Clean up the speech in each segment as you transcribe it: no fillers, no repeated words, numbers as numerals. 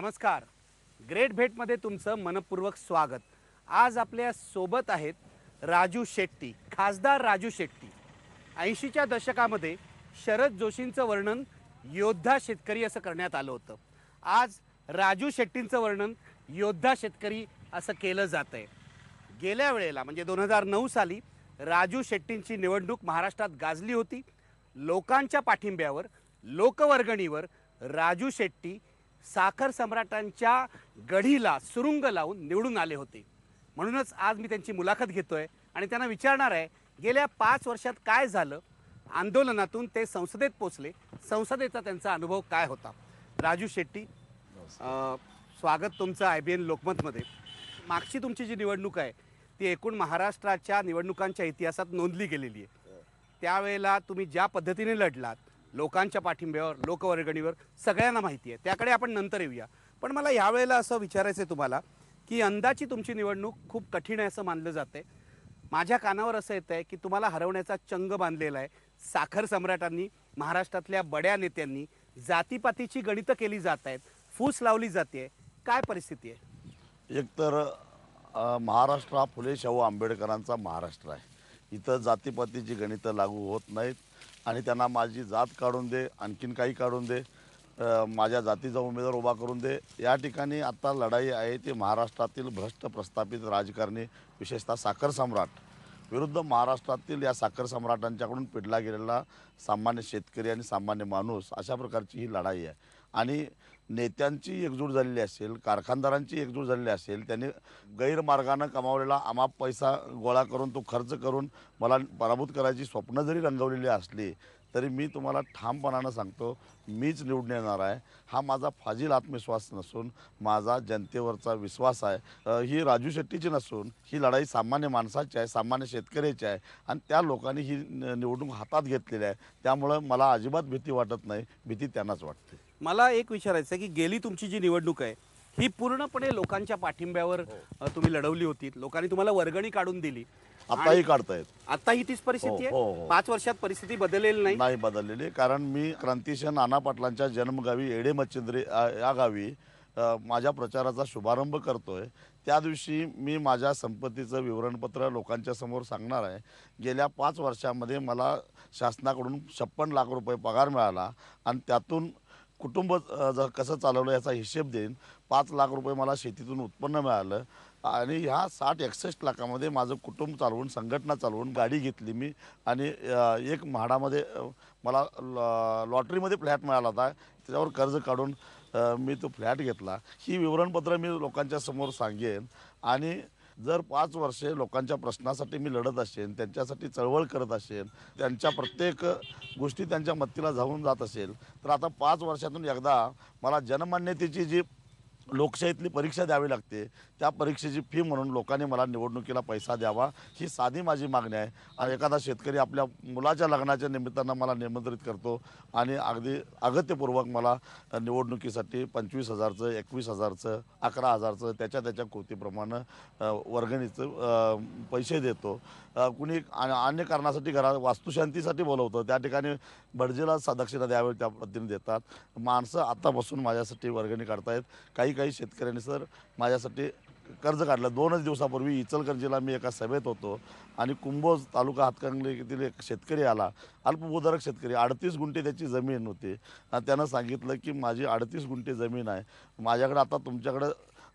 नमस्कार. ग्रेट भेटमध्ये तुमचं मनपूर्वक स्वागत. आज आपल्या सोबत आहेत राजू शेट्टी, खासदार राजू शेट्टी. 80च्या दशकामध्ये शरद जोशींचं वर्णन योद्धा शेतकरी असं करण्यात आलं होतं. आज राजू शेट्टींचं वर्णन योद्धा शेतकरी असं केलं जात आहे. गेल्या वेळेला म्हणजे 2009 साली राजू शेट्टींची निवडणूक महाराष्ट्रात गाजली होती. लोकांच्या पाठिंब्यावर, लोकवर्गणीवर राजू शेट्टी साखर सम्राटांच्या गढीला सुरुंग लावून निवडून आले होते. म्हणूनच आज मी त्यांची मुलाखत घेतोय आणि त्यांना विचारणार आहे गेल्या 5 वर्षात काय झालं. आंदोलनातून ते संसदेत पोचले, संसदेचा त्यांचा अनुभव काय होता. राजू शेट्टी, स्वागत तुमचं IBN लोकमतमध्ये. मागची तुमची जी निवडणूक आहे ती एकूण महाराष्ट्राच्या निवडणुकांच्या इतिहासात नोंदली गेलेली आहे. त्यावेळेला तुम्ही ज्या पद्धतीने लढलात, लोकांच्या पाठिंब्यावर, लोकवर्गणीवर, सगळ्यांना माहिती आहे. त्याकडे आपण नंतर येऊया. पण मला यावेळेला असं विचारायचं आहे तुम्हाला की यंदाची तुमची निवडणूक खूप कठीण आहे असं मानलं जाते. माझ्या कानावर असं येतं आहे की तुम्हाला हरवण्याचा चंग बांधलेला आहे. साखर सम्राटांनी, महाराष्ट्रातल्या बड्या नेत्यांनी जातीपातीची गणितं केली जात आहेत, फूस लावली जाते. काय परिस्थिती आहे? एकतर महाराष्ट्र हा फुले शाहू आंबेडकरांचा महाराष्ट्र आहे. इथं जातीपातीची गणितं लागू होत नाहीत आणि त्यांना माझी जात काढून दे, आणखीन काही काढून दे, माझ्या जातीचा उमेदवार उभा करून दे. या ठिकाणी आता लढाई आहे ती महाराष्ट्रातील भ्रष्ट प्रस्थापित राजकारणी, विशेषतः साखर सम्राट विरुद्ध महाराष्ट्रातील या साखर सम्राटांच्याकडून पिडला गेलेला सामान्य शेतकरी आणि सामान्य माणूस, अशा प्रकारची ही लढाई आहे. आणि नेत्यांची एकजूट झालेली असेल, कारखानदारांची एकजूट झालेली असेल, त्यांनी गैरमार्गानं कमावलेला अमाप पैसा गोळा करून तो खर्च करून मला पराभूत करायची स्वप्न जरी रंगवलेली असली तरी मी तुम्हाला ठामपणानं सांगतो, मीच निवडून येणार आहे. हा माझा फाजील आत्मविश्वास नसून माझा जनतेवरचा विश्वास आहे. ही राजू शेट्टीची नसून ही लढाई सामान्य माणसाची आहे, सामान्य शेतकऱ्याची आहे आणि त्या लोकांनी ही निवडणूक हातात घेतलेली आहे. त्यामुळं मला अजिबात भीती वाटत नाही, भीती त्यांनाच वाटते. मला एक विचारायचं आहे की गेली तुमची जी निवडणूक आहे ही पूर्णपणे लोकांच्या पाठिंब्यावर तुम्ही लढवली होती. लोकांनी तुम्हाला वर्गणी काढून दिली. आताही काढतायत. आताही तीच परिस्थिती हो, आहे. हो. 5 वर्षात परिस्थिती बदललेली नाही बदललेली. कारण मी क्रांतिशन नाना पाटलांच्या जन्मगावी एडे मच्छिंद्री या गावी माझ्या प्रचाराचा शुभारंभ करतोय. त्या दिवशी मी माझ्या संपत्तीचं विवरणपत्र लोकांच्या समोर सांगणार आहे. गेल्या 5 वर्षामध्ये मला शासनाकडून 56 लाख रुपये पगार मिळाला आणि त्यातून कुटुंब कसं चालवलं याचा हिशेब देईन. 5 लाख रुपये मला शेतीतून उत्पन्न मिळालं आणि ह्या 60-61 लाखामध्ये माझं कुटुंब चालवून, संघटना चालवून गाडी घेतली मी. आणि एक म्हाडामध्ये मला लॉटरीमध्ये फ्लॅट मिळाला होता, त्याच्यावर कर्ज काढून मी तो फ्लॅट घेतला. ही विवरणपत्र मी लोकांच्या समोर सांगेन. आणि जर 5 वर्षे लोकांच्या प्रश्नासाठी मी लढत असेल, त्यांच्यासाठी चळवळ करत असेल, त्यांच्या प्रत्येक गोष्टी त्यांच्या मत्तीला जाऊन जात असेल, तर आता 5 वर्षातून एकदा मला जनमान्यतेची जी लोकशाहीतली परीक्षा द्यावी लागते, त्या परीक्षेची फी म्हणून लोकांनी मला निवडणुकीला पैसा द्यावा, ही साधी माझी मागणी आहे. आणि एखादा शेतकरी आपल्या मुलाच्या लग्नाच्या निमित्तानं मला निमंत्रित करतो आणि अगदी अगत्यपूर्वक मला निवडणुकीसाठी 25,000चं, 21,000चं, 11,000चं त्याच्या कृतीप्रमाणे वर्गणीचं पैसे देतो. कुणी अन्य कारणासाठी घरात वास्तुशांतीसाठी बोलवतं, त्या ठिकाणी भटजीला दक्षिणा द्यावी त्या पद्धतीने देतात. माणसं आत्तापासून माझ्यासाठी वर्गणी काढतायत. काही शेतकऱ्यांनी सर माझ्यासाठी कर्ज काढलं. 2च दिवसापूर्वी इचलकरंजीला मी एका सभेत होतो आणि कुंभोज तालुका हातकणंगले येथील एक शेतकरी आला, अल्पभूधारक शेतकरी, 38 गुंठे त्याची जमीन होती. त्यानं सांगितलं की माझी 38 गुंठे जमीन आहे, माझ्याकडे आता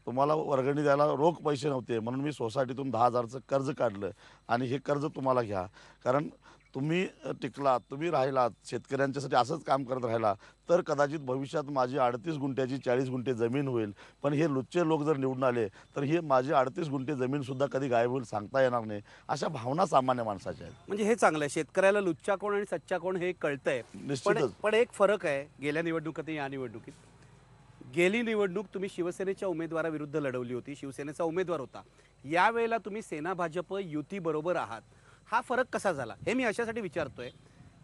तुम्हाला वर्गणी द्यायला रोख पैसे नव्हते, म्हणून मी सोसायटीतून 10,000चं कर्ज काढलं आणि हे कर्ज तुम्हाला घ्या. कारण तुम्ही टिकलात, तुम्ही राहिलात, शेतकऱ्यांच्यासाठी असंच काम करत राहिला तर कदाचित भविष्यात माझी 38 गुंठ्याची 40 गुंठे जमीन होईल. पण हे लुच्चे लोक जर निवडून आले तर हे माझी 38 गुंठे जमीनसुद्धा कधी गायब होईल सांगता येणार नाही. अशा भावना सामान्य माणसाच्या आहेत. म्हणजे हे चांगलं आहे. शेतकऱ्याला लुच्चा कोण आणि सच्चा कोण हे कळतंय. निश्चितच. पण एक फरक आहे गेल्या निवडणुकीत आणि या निवडणुकीत. गेली निवडणूक तुम्ही शिवसेनेच्या उमेदवाराविरुद्ध लढवली होती, शिवसेनेचा उमेदवार होता. यावेळेला तुम्ही सेना भाजप युती बरोबर आहात. हा फरक कसा झाला हे मी अशासाठी विचारतोय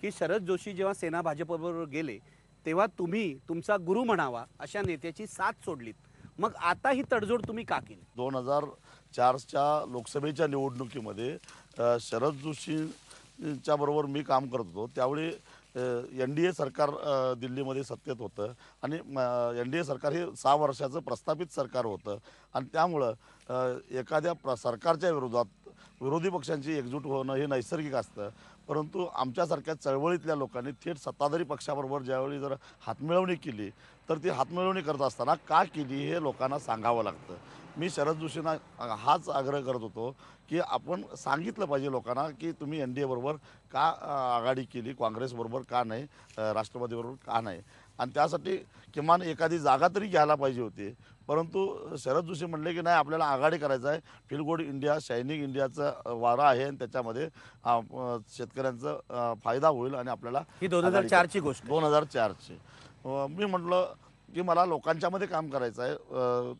की शरद जोशी जेव्हा सेना भाजपबरोबर गेले तेव्हा तुम्ही तुमचा गुरु म्हणावा अशा नेत्याची साथ सोडलीत. मग आता ही तडजोड तुम्ही का केली? 2004च्या लोकसभेच्या निवडणुकीमध्ये शरद जोशींच्या बरोबर मी काम करत होतो. त्यावेळी NDA सरकार दिल्लीमध्ये सत्तेत होतं आणि NDA सरकार हे 6 वर्षाचं प्रस्थापित सरकार होतं आणि त्यामुळं एखाद्या सरकारच्या विरोधात विरोधी पक्षांची एकजूट होणं हे नैसर्गिक असतं. परंतु आमच्यासारख्या चळवळीतल्या लोकांनी थेट सत्ताधारी पक्षाबरोबर ज्यावेळी जर हातमिळवणी केली तर ती हातमिळवणी करत असताना का केली हे लोकांना सांगावं लागतं. मी शरद जोशींना हाच आग्रह करत होतो की आपण सांगितलं पाहिजे लोकांना की तुम्ही NDA बरोबर का आघाडी केली, काँग्रेसबरोबर का नाही, राष्ट्रवादीबरोबर का नाही आणि त्यासाठी किमान एखादी जागा तरी घ्यायला पाहिजे होती. परंतु शरद जोशी म्हणले की नाही आपल्याला आघाडी करायचं आहे, फील गुड इंडिया शायनिंग इंडियाचा वारा आहे आणि त्याच्यामध्ये शेतकऱ्यांचा फायदा होईल आणि आपल्याला ही 2004ची गोष्ट 2004ची. मी म्हटलं की मला लोकांच्यामध्ये काम करायचं आहे,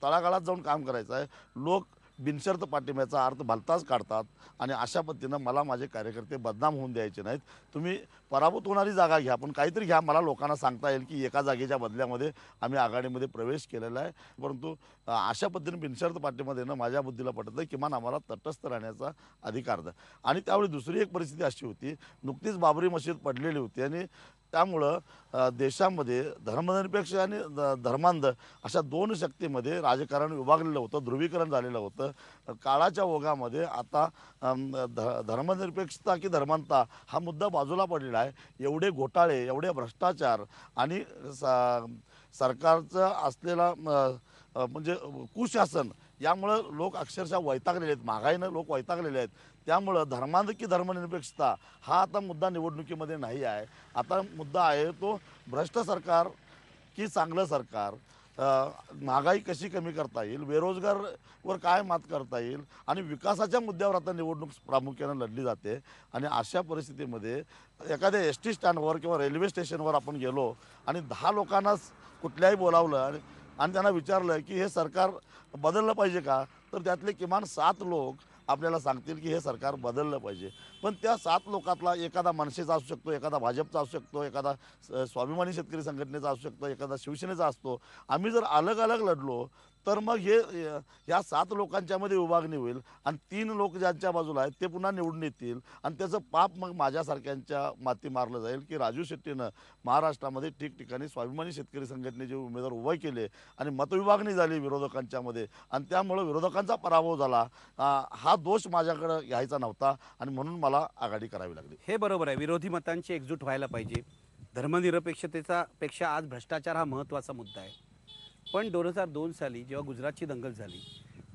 तळागाळात जाऊन काम करायचं आहे. लोक बिनशर्त पाठिंब्याचा अर्थ भलताच काढतात आणि अशा पद्धतीनं मला माझे कार्यकर्ते बदनाम होऊन द्यायचे नाहीत. तुम्ही पराभूत होणारी जागा घ्या पण काहीतरी घ्या, मला लोकांना सांगता येईल की एका जागेच्या बदल्यामध्ये आम्ही आघाडीमध्ये प्रवेश केलेला आहे. परंतु अशा पद्धतीने बिनशर्त पाठिंबा देणं माझ्या बुद्धीला पटत नाही. किमान आम्हाला तटस्थ राहण्याचा अधिकार द्या. आणि त्यावेळी दुसरी एक परिस्थिती अशी होती, नुकतीच बाबरी मशीद पडलेली होती आणि त्यामुळं देशामध्ये धर्मनिरपेक्ष आणि धर्मांध अशा दोन शक्तीमध्ये राजकारण विभागलेलं होतं, ध्रुवीकरण झालेलं होतं. काळाच्या ओघामध्ये आता धर्मनिरपेक्षता की धर्मांधता हा मुद्दा बाजूला पडलेला आहे. एवढे घोटाळे, एवढे भ्रष्टाचार आणि सरकारचं असलेला म्हणजे कुशासन यामुळं लोक अक्षरशः वैतागलेले आहेत. महागाईनं लोक वैतागलेले आहेत. त्यामुळं धर्मांध की धर्मनिरपेक्षता हा आता मुद्दा निवडणुकीमध्ये नाही आहे. आता मुद्दा आहे तो भ्रष्ट सरकार की चांगलं सरकार, महागाई कशी कमी करता येईल, बेरोजगारवर काय मात करता येईल आणि विकासाच्या मुद्द्यावर आता निवडणूक प्रामुख्यानं लढली जाते. आणि अशा परिस्थितीमध्ये एखाद्या ST स्टँडवर किंवा रेल्वे स्टेशनवर आपण गेलो आणि 10 लोकांनाच कुठल्याही बोलावलं आणि त्यांना विचारलं की हे सरकार बदललं पाहिजे का, तर त्यातले किमान 7 लोक आपल्याला सांगतील की हे सरकार बदललं पाहिजे. पण त्या 7 लोकातला एखादा मनसेचा असू शकतो, एखादा भाजपचा असू शकतो, एखादा स्वाभिमानी शेतकरी संघटनेचा असू शकतो, एखादा शिवसेनेचा असतो. आम्ही जर अलग अलग लढलो तर मग या 7 लोकांच्यामध्ये विभागणी होईल आणि 3 लोक ज्यांच्या बाजूला आहेत ते पुन्हा निवडून येतील आणि त्याचं पाप मग माझ्यासारख्यांच्या माती मारलं जाईल की राजू शेट्टीनं महाराष्ट्रामध्ये ठिकठिकाणी स्वाभिमानी शेतकरी संघटनेचे उमेदवार उभे केले आणि मतविभागणी झाली विरोधकांच्यामध्ये आणि त्यामुळं विरोधकांचा पराभव झाला. हा दोष माझ्याकडे घ्यायचा नव्हता आणि म्हणून मला आघाडी करावी लागली. हे बरोबर आहे, विरोधी मतांची एकजूट व्हायला पाहिजे. धर्मनिरपेक्षतेचा पेक्षा आज भ्रष्टाचार हा महत्त्वाचा मुद्दा आहे. पण 2002 साली जेव्हा गुजरातची दंगल झाली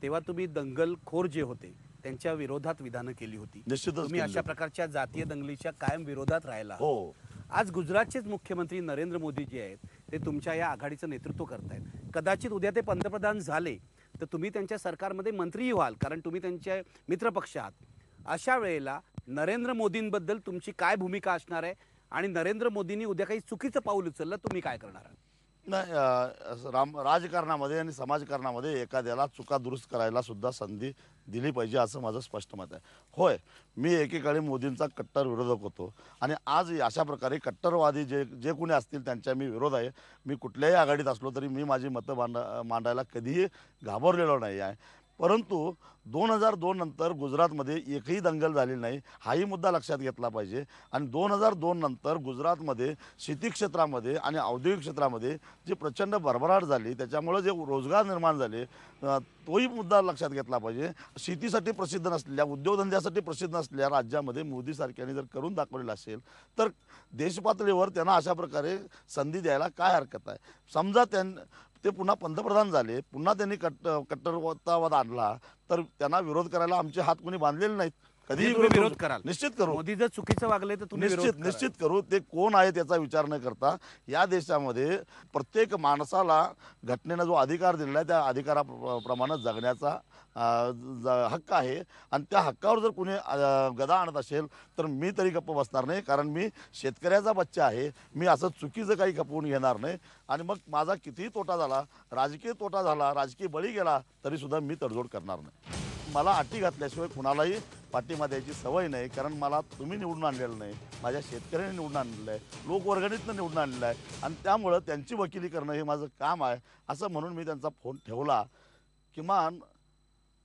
तेव्हा तुम्ही दंगलखोर जे होते त्यांच्या विरोधात विधानं केली होती. निश्चितच तुम्ही अशा प्रकारच्या जातीय दंगलीच्या कायम विरोधात राहिला. हो. आज गुजरातचेच मुख्यमंत्री नरेंद्र मोदी जे आहेत ते तुमच्या या आघाडीचं नेतृत्व करतायत. कदाचित उद्या ते पंतप्रधान झाले तर तुम्ही त्यांच्या सरकारमध्ये मंत्रीही व्हाल कारण तुम्ही त्यांचे मित्रपक्ष आहात. अशा वेळेला नरेंद्र मोदींबद्दल तुमची काय भूमिका असणार आहे आणि नरेंद्र मोदींनी उद्या काही चुकीचं पाऊल उचललं तुम्ही काय करणार आहात? नाही, राजकारणामध्ये आणि समाजकारणामध्ये एखाद्याला चुका दुरुस्त करायला सुद्धा संधी दिली पाहिजे असं माझं स्पष्ट मत आहे. होय, मी एकेकाळी मोदींचा कट्टर विरोधक होतो आणि आज अशा प्रकारे कट्टरवादी जे कोणी असतील त्यांच्या मी विरोध आहे. मी कुठल्याही आघाडीत असलो तरी मी माझी मतं मांडायला कधीही घाबरलेलो नाही आहे. परंतु 2002 नंतर गुजरातमध्ये एकही दंगल झालेली नाही हाही मुद्दा लक्षात घेतला पाहिजे. आणि 2002 नंतर गुजरातमध्ये शेती क्षेत्रामध्ये आणि औद्योगिक क्षेत्रामध्ये जी प्रचंड भरभराट झाली त्याच्यामुळे जे रोजगार निर्माण झाले तोही मुद्दा लक्षात घेतला पाहिजे. शेतीसाठी प्रसिद्ध नसलेल्या, उद्योगधंद्यासाठी प्रसिद्ध नसलेल्या राज्यामध्ये मोदीसारख्याने जर करून दाखवलेलं असेल तर देशपातळीवर त्यांना अशा प्रकारे संधी द्यायला काय हरकत आहे. समजा ते पुन्हा पंतप्रधान झाले, पुन्हा त्यांनी कट्टरवाद आणला तर त्यांना विरोध करायला आमचे हात कोणी बांधलेले नाहीत. कधीही विरोध कराल? निश्चित करू. मोदी जर चुकीचं वागले तर तुम्ही निश्चित करू. ते कोण आहे त्याचा विचार न करता या देशामध्ये प्रत्येक माणसाला घटनेनं जो अधिकार दिलेला आहे त्या अधिकाराप्रमाणे जगण्याचा हक्क आहे आणि त्या हक्कावर जर कुणी गदा आणत असेल तर मी तरी गप्प बसणार नाही. कारण मी शेतकऱ्याचा बच्चा आहे. मी असं चुकीचं काही खपवून घेणार नाही आणि मग माझा कितीही तोटा झाला, राजकीय तोटा झाला, राजकीय बळी गेला तरीसुद्धा मी तडजोड करणार नाही. मला अटी घातल्याशिवाय कुणालाही पाठिंबा द्यायची सवय नाही. कारण मला तुम्ही निवडून आणलेलं नाही, माझ्या शेतकऱ्यांनी निवडून आणलेलं आहे, लोकवर्गणीतनं निवडून आणलेलं आहे आणि त्यामुळं त्यांची वकिली करणं हे माझं काम आहे. असं म्हणून मी त्यांचा फोन ठेवला. किमान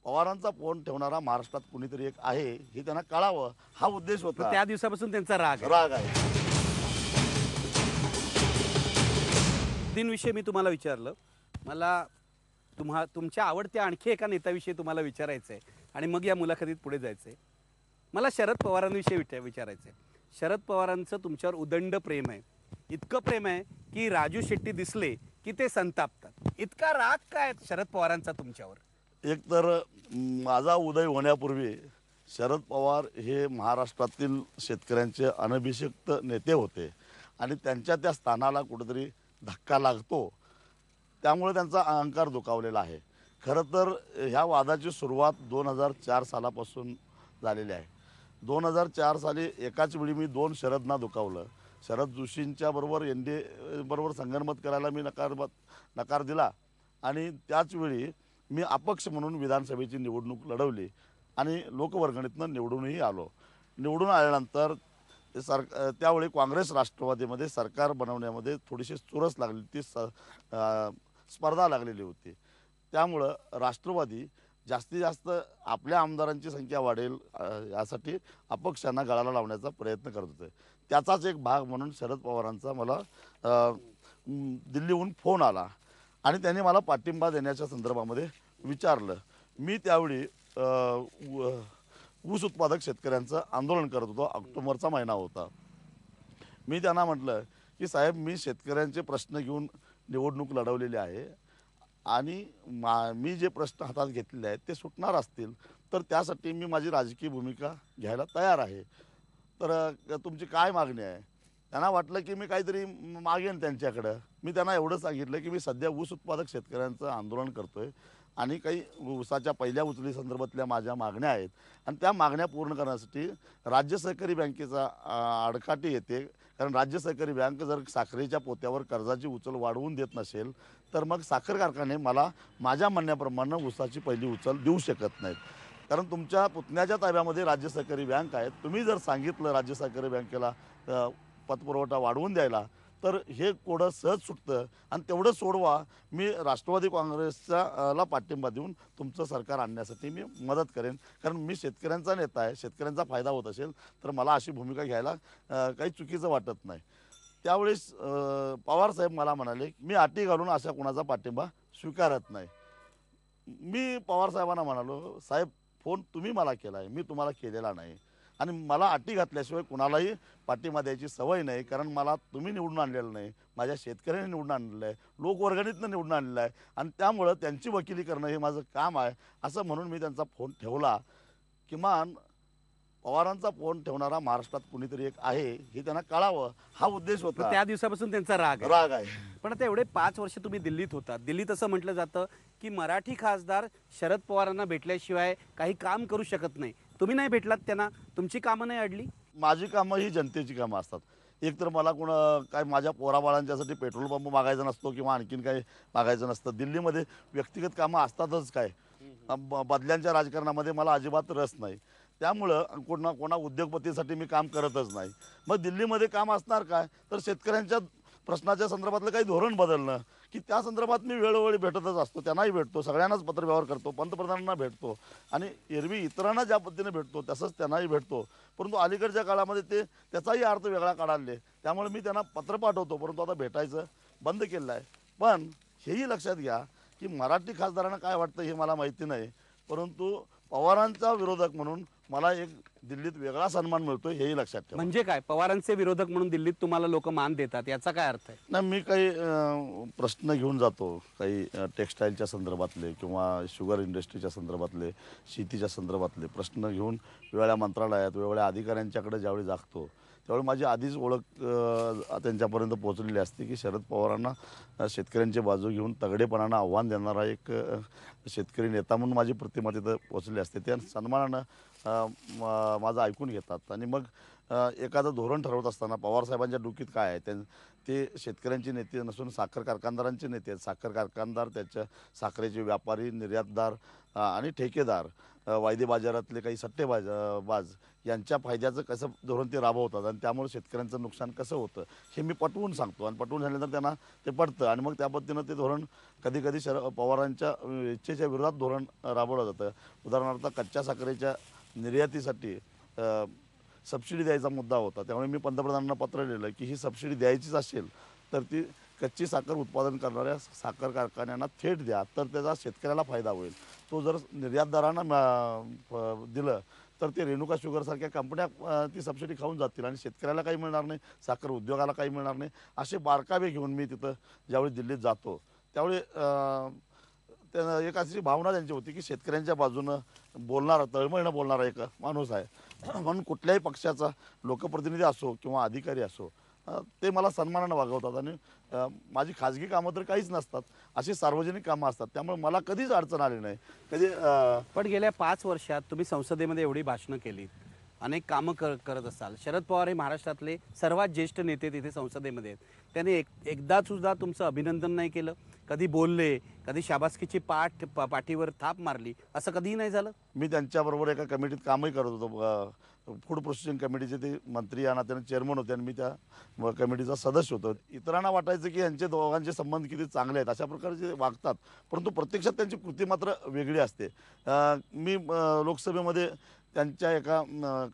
पवारांचा फोन ठेवणारा महाराष्ट्रात कुणीतरी एक आहे हे त्यांना कळावं हा उद्देश होता. त्या दिवसापासून त्यांचा राग आहे. मोदींविषयी मी तुम्हाला विचारलं, मला तुमच्या आवडत्या आणखी एका नेत्याविषयी तुम्हाला विचारायचं आहे आणि मग या मुलाखतीत पुढे जायचं आहे. मला शरद पवारांविषयी विचारायचं आहे. शरद पवारांचं तुमच्यावर उदंड प्रेम आहे, इतकं प्रेम आहे की राजू शेट्टी दिसले की ते संतापतात. इतका राग काय शरद पवारांचा तुमच्यावर? एक तर माझा उदय होण्यापूर्वी शरद पवार हे महाराष्ट्रातील शेतकऱ्यांचे अनभिषिक्त नेते होते आणि त्यांच्या त्या स्थानाला कुठेतरी धक्का लागतो, त्यामुळे त्यांचा अहंकार दुखावलेला आहे. खरं तर ह्या वादाची सुरुवात 2004 सालापासून झालेली आहे. 2004 साली एकाच वेळी मी 2 शरदना दुखावलं. शरद जोशींच्या बरोबर NDA बरोबर संगनमत करायला मी नकार दिला आणि त्याच वेळी मी अपक्ष म्हणून विधानसभेची निवडणूक लढवली आणि लोकवर्गणीतनं निवडूनही आलो. निवडून आल्यानंतर त्यावेळी काँग्रेस राष्ट्रवादीमध्ये सरकार बनवण्यामध्ये थोडीशी चुरस लागली, ती स्पर्धा लागलेली होती. त्यामुळं राष्ट्रवादी जास्तीत जास्त आपल्या आमदारांची संख्या वाढेल यासाठी अपक्षांना गळाला लावण्याचा प्रयत्न करत होते. त्याचाच एक भाग म्हणून शरद पवारांचा मला दिल्लीहून फोन आला आणि त्यांनी मला पाठिंबा देण्याच्या संदर्भामध्ये विचारलं. मी त्यावेळी ऊस उत्पादक शेतकऱ्यांचं आंदोलन करत होतो. ऑक्टोबरचा महिना होता. मी त्यांना म्हटलं की साहेब, मी शेतकऱ्यांचे प्रश्न घेऊन निवडणूक लढवलेली आहे आणि मी जे प्रश्न हातात घेतलेले आहेत ते सुटणार असतील तर त्यासाठी मी माझी राजकीय भूमिका घ्यायला तयार आहे. तर तुमची काय मागणी आहे? त्यांना वाटलं की मी काहीतरी मागेन त्यांच्याकडं. मी त्यांना एवढं सांगितलं की मी सध्या ऊस उत्पादक शेतकऱ्यांचं आंदोलन करतोय आणि काही ऊसाच्या पहिल्या उचली संदर्भातल्या माझ्या मागण्या आहेत आणि त्या मागण्या पूर्ण करण्यासाठी राज्य सहकारी बँकेचा आडकाठी येते. कारण राज्य सहकारी बँक जर साखरेच्या पोत्यावर कर्जाची उचल वाढवून देत नसेल तर मग साखर कारखाने मला माझ्या म्हणण्याप्रमाणे ऊसाची पहिली उचल देऊ शकत नाहीत. कारण तुमच्या पुतण्याच्या ताब्यामध्ये राज्य सहकारी बँक आहे. तुम्ही जर सांगितलं राज्य सहकारी बँकेला पतपुरवठा वाढवून द्यायला तर हे कोडं सहज सुटतं आणि तेवढं सोडवा. मी राष्ट्रवादी काँग्रेसला पाठिंबा देऊन तुमचं सरकार आणण्यासाठी मी मदत करेन. कारण मी शेतकऱ्यांचा नेता आहे. शेतकऱ्यांचा फायदा होत असेल तर मला अशी भूमिका घ्यायला काही चुकीचं वाटत नाही. त्यावेळेस पवारसाहेब मला म्हणाले मी अटी घालून अशा कोणाचा पाठिंबा स्वीकारत नाही. मी पवारसाहेबांना म्हणालो, साहेब, फोन तुम्ही मला केला आहे, मी तुम्हाला केलेला नाही आणि मला अटी घातल्याशिवाय कुणालाही पाठिंबा द्यायची सवय नाही. कारण मला तुम्ही निवडून आणलेलं नाही, माझ्या शेतकऱ्यांनी निवडून आणलेलं आहे, लोकवर्गणीतनं निवडून आणलेलं आहे आणि त्यामुळं त्यांची वकिली करणं हे माझं काम आहे. असं म्हणून मी त्यांचा फोन ठेवला. किमान पवारांचा फोन ठेवणारा महाराष्ट्रात कुणीतरी एक आहे हे त्यांना कळावं, हा उद्देश होता. त्या दिवसापासून त्यांचा राग आहे. पण आता एवढे 5 वर्ष तुम्ही दिल्लीत होता. दिल्लीत असं म्हटलं जातं की मराठी खासदार शरद पवारांना भेटल्याशिवाय काही काम करू शकत नाही. तुम्ही नाही भेटलात त्यांना, तुमची कामं नाही अडली? माझी कामं ही जनतेची कामं असतात. एक तर मला काय माझ्या पोराबाळांच्यासाठी पेट्रोल पंप मागायचा नसतो किंवा आणखीन काही मागायचं नसतं. दिल्लीमध्ये व्यक्तिगत कामं असतातच. काय बदल्यांच्या राजकारणामध्ये मला अजिबात रस नाही. त्यामुळं कोणा उद्योगपतीसाठी मी काम करतच नाही. मग दिल्लीमध्ये काम असणार काय तर शेतकऱ्यांच्या प्रश्नाच्या संदर्भातलं काही धोरण बदलणं, की त्या संदर्भात मी वेळोवेळी भेटतच असतो. त्यांनाही भेटतो, सगळ्यांनाच पत्रव्यवहार करतो, पंतप्रधानांना भेटतो आणि एरवी इतरांना ज्या पद्धतीने भेटतो तसंच त्यांनाही भेटतो. परंतु अलीकडच्या काळामध्ये त्याचाही अर्थ वेगळा काढाले. त्यामुळे मी त्यांना पत्र पाठवतो, परंतु आता भेटायचं बंद केलं आहे. पण हेही लक्षात घ्या की मराठी खासदारांना काय वाटतं हे मला माहिती नाही, परंतु पवारांचा विरोधक म्हणून मला एक दिल्लीत वेगळा सन्मान मिळतो, हेही लक्षात ठेवा. म्हणजे काय, पवारांचे विरोधक म्हणून दिल्लीत तुम्हाला लोक मान देतात, याचा काय अर्थ आहे? नाही, मी काही प्रश्न घेऊन जातो, काही टेक्स्टाईलच्या संदर्भातले किंवा शुगर इंडस्ट्रीच्या संदर्भातले, शेतीच्या संदर्भातले प्रश्न घेऊन वेगवेगळ्या मंत्रालयात वेगवेगळ्या अधिकाऱ्यांच्याकडे ज्यावेळी जागतो त्यावेळी माझी आधीच ओळख त्यांच्यापर्यंत पोहोचलेली असते की शरद पवारांना शेतकऱ्यांची बाजू घेऊन तगडेपणानं आव्हान देणारा एक शेतकरी नेता म्हणून माझी प्रतिमा तिथं पोहोचली असते. त्या सन्मानानं माझं ऐकून घेतात आणि मग एखादं धोरण ठरवत असताना पवारसाहेबांच्या डोकीत काय आहे, ते शेतकऱ्यांचे नेते नसून साखर कारखानदारांचे नेते आहेत. साखर कारखानदार, त्याच्या साखरेचे व्यापारी, निर्यातदार आणि ठेकेदार, वायदे बाजारातले काही बाज यांच्या फायद्याचं कसं धोरण ते राबवतात आणि त्यामुळे शेतकऱ्यांचं नुकसान कसं होतं हे मी पटवून सांगतो आणि पटवून झाल्यानंतर त्यांना ते पटतं आणि मग त्या पद्धतीनं ते धोरण कधी कधी पवारांच्या इच्छेच्या विरोधात धोरण राबवलं जातं. उदाहरणार्थ कच्च्या साखरेच्या निर्यातीसाठी सबसिडी द्यायचा मुद्दा होता. त्यामुळे मी पंतप्रधानांना पत्र लिहिलं की ही सबसिडी द्यायचीच असेल तर ती कच्ची साखर उत्पादन करणाऱ्या साखर कारखान्यांना थेट द्या, तर त्याचा शेतकऱ्याला फायदा होईल. तो जर निर्यातदारांना दिलं तर ते रेणुका शुगरसारख्या कंपन्या ती सबसिडी खाऊन जातील आणि शेतकऱ्याला काही मिळणार नाही, साखर उद्योगाला काही मिळणार नाही. असे बारकावे घेऊन मी तिथं ज्यावेळी दिल्लीत जातो त्यावेळी त्या एक अशी भावना त्यांची होती की शेतकऱ्यांच्या बाजूनं बोलणारा, तळमळीनं बोलणारा एक माणूस आहे. म्हणून कुठल्याही पक्षाचा लोकप्रतिनिधी असो किंवा अधिकारी असो, ते मला सन्मानानं वागवतात आणि माझी खाजगी कामं तर काहीच नसतात, अशी सार्वजनिक कामं असतात. त्यामुळे मला कधीच अडचण आली नाही. कधी पण गेल्या 5 वर्षात तुम्ही संसदेमध्ये एवढी भाषणं केलीत, अनेक कामं करत असाल. शरद पवार हे महाराष्ट्रातले सर्वात ज्येष्ठ नेते तिथे संसदेमध्ये आहेत. त्याने एकदा सुद्धा तुमचं अभिनंदन नाही केलं, कधी बोलले, कधी शाबासकीची पाठीवर थाप मारली, असं कधीही नाही झालं. मी त्यांच्याबरोबर एका कमिटीत कामही करत होतो. फूड प्रोसेसिंग कमिटीचे ते मंत्री या नात्याने चेअरमन होते आणि मी त्या कमिटीचा सदस्य होतो. इतरांना वाटायचं की यांचे दोघांचे संबंध किती चांगले आहेत, अशा प्रकारचे वागतात, परंतु प्रत्यक्षात त्यांची कृती मात्र वेगळी असते. मी लोकसभेमध्ये त्यांच्या एका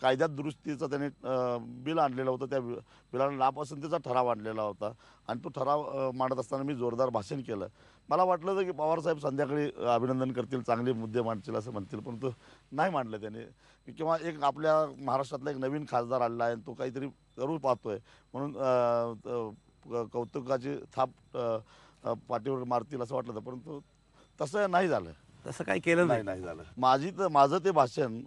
कायद्यात दुरुस्तीचं त्यांनी बिल आणलेलं होतं. त्या बिलाला नापसंतीचा ठराव आणलेला होता आणि तो ठराव मांडत असताना मी जोरदार भाषण केलं. मला वाटलं होतं की पवारसाहेब संध्याकाळी अभिनंदन करतील, चांगले मुद्दे मांडतील असं म्हणतील, परंतु नाही मांडलं त्याने. किंवा एक आपल्या महाराष्ट्रातला एक नवीन खासदार आलेला आहे, तो काहीतरी करू पाहतोय म्हणून कौतुकाची थाप पाठीवर मारतील असं वाटलं होतं, परंतु तसं नाही झालं. तसं काही केलं नाही झालं. माझं ते भाषण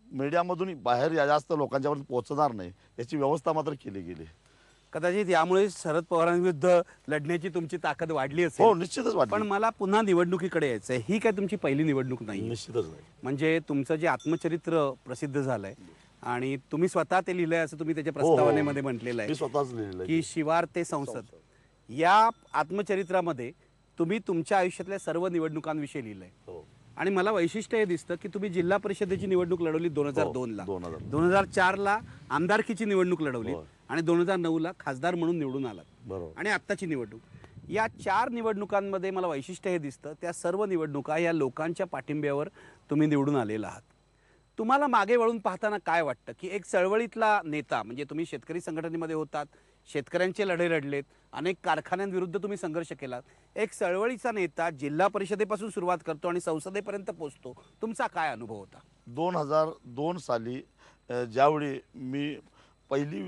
मीडियामधून बाहेर जास्त लोकांच्यापर्यंत पोहोचणार नाही याची व्यवस्था मात्र केली गेली. कदाचित यामुळे शरद पवारांविरुद्ध लढण्याची तुमची ताकद वाढली हो, असेल. निश्चितच वाटलं. पण मला पुन्हा निवडणुकीकडे यायचंय. ही काय तुमची पहिली निवडणूक नाही? निश्चितच नाही. म्हणजे तुमचं जे आत्मचरित्र प्रसिद्ध झालंय आणि तुम्ही स्वतः ते लिहिलंय असं तुम्ही त्याच्या प्रस्तावनेमध्ये म्हटलेलं मी आहे स्वतःच लिहिलं की शिवार ते संसद. या आत्मचरित्रामध्ये तुम्ही तुमच्या आयुष्यातल्या सर्व निवडणुकांविषयी लिहिलंय. हो. आणि मला वैशिष्ट्य हे दिसतं की तुम्ही जिल्हा परिषदेची निवडणूक लढवली 2002ला, 2004ला आमदारकीची निवडणूक लढवली आणि 2009ला खासदार म्हणून निवडून आलात. बरोबर. आणि आत्ताची निवडणूक, या 4 निवडणुकांमध्ये मला वैशिष्ट्य हे दिसतं, त्या सर्व निवडणुका या लोकांच्या पाठिंब्यावर तुम्ही निवडून आलेला आहात. तुम्हाला मागे वळून पाहताना काय वाटतं की एक चळवळीतला नेता, म्हणजे तुम्ही शेतकरी संघटनेमध्ये होतात, शेतकऱ्यांचे लढे लढलेत, अनेक कारखान्यांविरुद्ध तुम्ही संघर्ष केलात, एक चळवळीचा नेता जिल्हा परिषदेपासून सुरुवात करतो आणि संसदेपर्यंत पोहोचतो, तुमचा काय अनुभव होता? 2002 साली ज्यावेळी मी पहिली